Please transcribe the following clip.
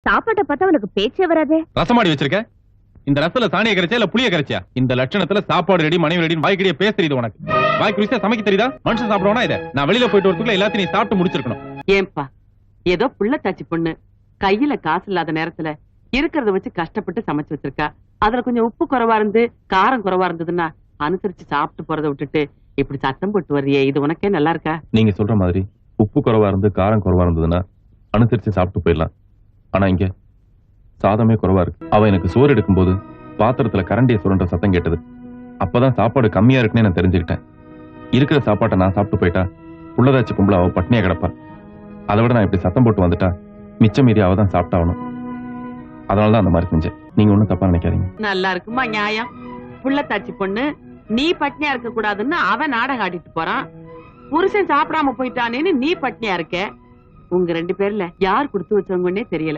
சாப்பாட்டை பார்த்தா உனக்கு பேச்சே வராதே. ரசமாடி வச்சிருக்க? இந்த ரசத்துல சாணியை கரைச்சா இல்ல புளிய கரைச்சியா? இந்த லட்சணத்துல சாப்பாடு ரெடி மனைவி ரெடி வாய்க்கடியே பேச தெரியுது உனக்கு? வாய்க்கு ருசியா சமைக்க தெரியுதா? மனுஷன் சாப்பிடுவானா இதை? நான் வெளியில போயிட்டு வரதுக்குள்ள எல்லாத்தையும் நீ சாப்பிட்டு முடிச்சிருக்கணும். ஏன்பா ஏதோ புள்ளத்தாச்சி பொண்ணு கையில காசு இல்லாத நேரத்துல இருக்கிறத வச்சு கஷ்டப்பட்டு சமைச்சு வச்சிருக்கா. அதுல கொஞ்சம் உப்பு குறைவா இருந்து காரம் குறைவா இருந்ததுன்னா அனுசரிச்சு சாப்பிட்டு போறதை விட்டுட்டு இப்படி சத்தம் போட்டு வர்றியே, இது உனக்கே நல்லா இருக்கா? நீங்க சொல்ற மாதிரி உப்பு குறைவா இருந்து காரம் குறைவா இருந்ததுன்னா அனுசரிச்சு சாப்பிட்டு போயிடலாம். ஆனா இங்க சாதமே குறைவா இருக்கு. அவ எனக்கு சோறு எடுக்கும் போது பாத்திரத்துல கரண்டியை சுரண்ட சத்தம் கேட்டது. அப்பதான் சாப்பாடு கம்மியா இருக்குன்னு நான் தெரிஞ்சுக்கிட்டேன். இருக்கிற சாப்பாட்டை நான் சாப்பிட்டு போயிட்டா புள்ளதாச்சி கும்பல அவ பட்னியா கிடப்பா. அதை விட நான் இப்படி சத்தம் போட்டு வந்துட்டா மிச்சம் மீறி அவ தான் சாப்பிட்டாகணும். அதனாலதான் அந்த மாதிரி செஞ்சேன். நீங்க ஒண்ணும் தப்பா நினைக்காதீங்க. நல்லா இருக்குமா நியாயம்? புள்ளத்தாச்சி பொண்ணு நீ பட்னியா இருக்க கூடாதுன்னு அவன் நாடகம் ஆடிட்டு போறான். புருஷன் சாப்பிடாம போயிட்டானேன்னு நீ பட்னியா இருக்க. உங்க 2 பேர்ல யார் கொடுத்து வச்சவங்கன்னே தெரியல.